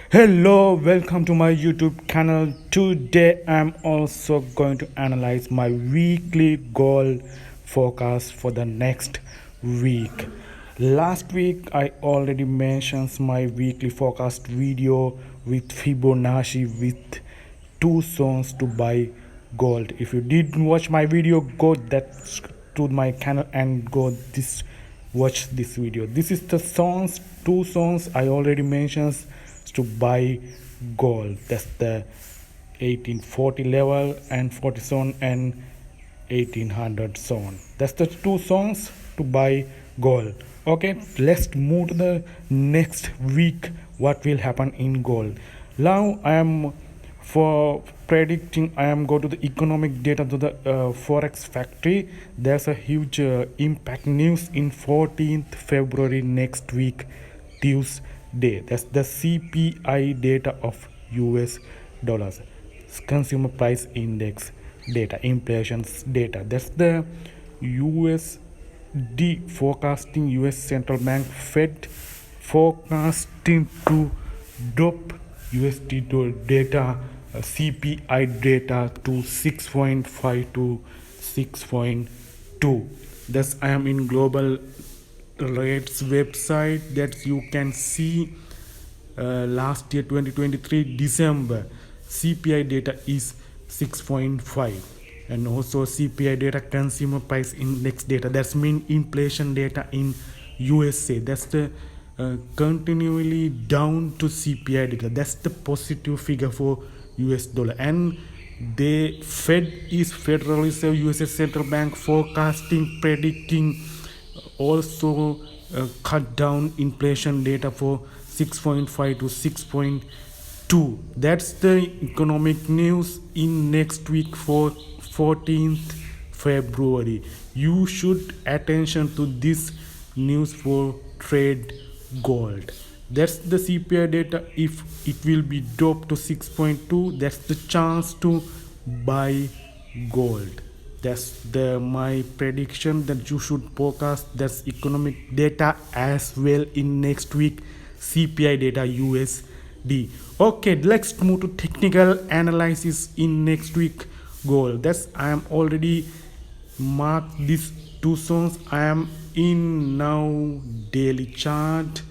Hello, welcome to my YouTube channel. Today I'm also going to analyze my weekly goal forecast for the next week. Last week I already mentioned my weekly forecast video with Fibonacci with two zones to buy gold. If you didn't watch my video, go that to my channel and go this watch this video. This is the songs, two songs I already mentioned to buy gold. That's the 1840 level and 40 zone and 1800 zone. That's the two songs to buy gold. Okay, let's move to the next week. What will happen in gold? Now I am for predicting. I am go to the economic data to the Forex factory. There's a huge impact news in 14th February next week, Tuesday. That's the CPI data of US dollars, consumer price index data, inflation data. That's the USD forecasting. US central bank Fed forecasting to drop USD data, CPI data to 6.5 to 6.2. Thus I am in global rates website that you can see last year 2023 December CPI data is 6.5, and also CPI data, consumer price index data, that's mean inflation data in USA. That's the continually down to CPI data. That's the positive figure for US dollar. And the Federal Reserve, USA Central Bank forecasting, predicting also cut down inflation data for 6.5 to 6.2. That's the economic news in next week for 14th February. You should attention to this news for trade gold. That's the CPI data. If it will be dropped to 6.2, that's the chance to buy gold. That's the my prediction that you should forecast. That's economic data as well in next week, CPI data USD. Okay, let's move to technical analysis in next week gold. That's I am already marked these two zones. I am in now daily chart.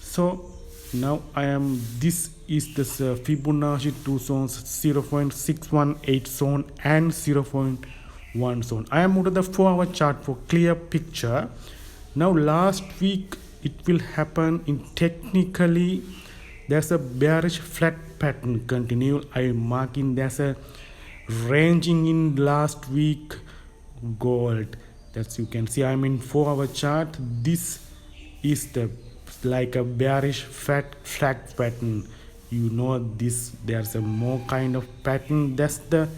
So now I am, this is the Fibonacci two zones, 0.618 zone and 0.1 zone. I am moved to the 4-hour chart for clear picture. Now last week it will happen in technically, there's a bearish flat pattern continue. I am marking there's a ranging in last week gold. That's you can see I'm in 4-hour chart. This is the like a bearish flat pattern. You know this, there's a more kind of pattern. That's the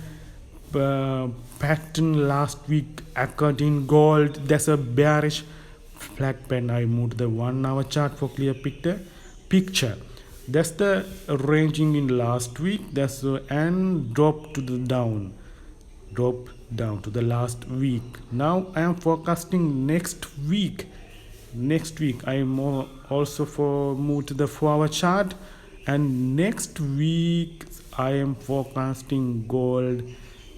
pattern last week occurred in gold. That's a bearish flat pattern. I moved the 1-hour chart for clear picture. That's the ranging in last week. That's and drop to the down to the last week. Now I am forecasting next week. I am also for move to the 4-hour chart, and next week I am forecasting gold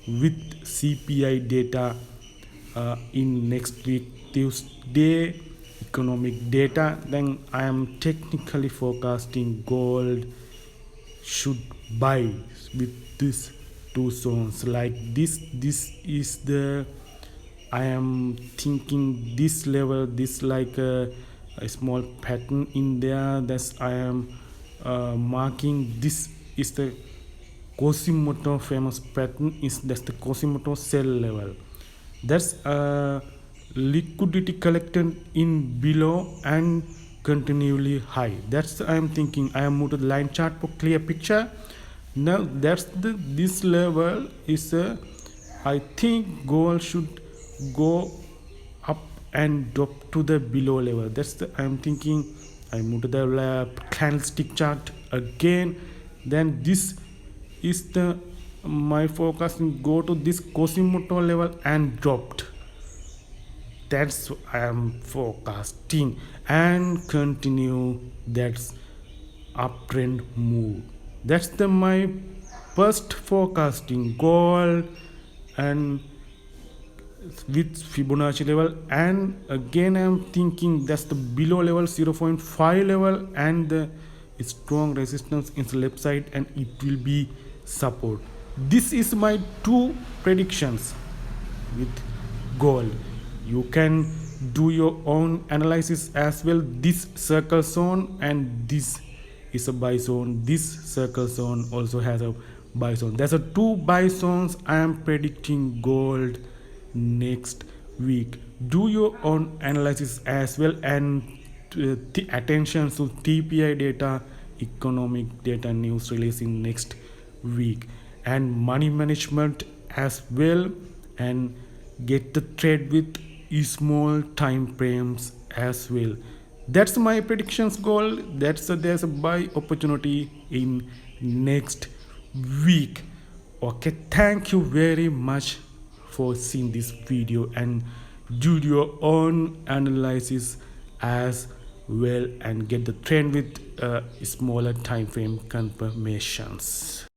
with CPI data in next week Tuesday, economic data. Then I am technically forecasting gold should buy with this two zones like this. This is the, I am thinking this level, this like a small pattern in there. That's I am marking. This is the Kosimoto famous pattern. That's the Kosimoto sell level. That's liquidity collected in below and continually high. That's I am thinking. I am moved to the line chart for clear picture. Now that's the this level is I think gold should go up and drop to the below level. That's the I'm thinking. I move to the candlestick chart again. Then this is the my forecasting go to this Kosimoto level and dropped. That's I am forecasting and continue. That's uptrend move. That's my first forecasting gold and with Fibonacci level, and again I'm thinking that's the below level 0.5 level and the strong resistance in the left side, and it will be support. This is my two predictions with gold. You can do your own analysis as well. This circle zone and this is a buy zone. This circle zone also has a buy zone. There's a two buy zones. I am predicting gold next week. Do your own analysis as well, and the attention to TPI data, economic data news releasing next week, and money management as well, and get the trade with small time frames as well. That's my predictions goal. There's a buy opportunity in next week. Okay, thank you very much for seeing this video, and do your own analysis as well and get the trend with smaller time frame confirmations.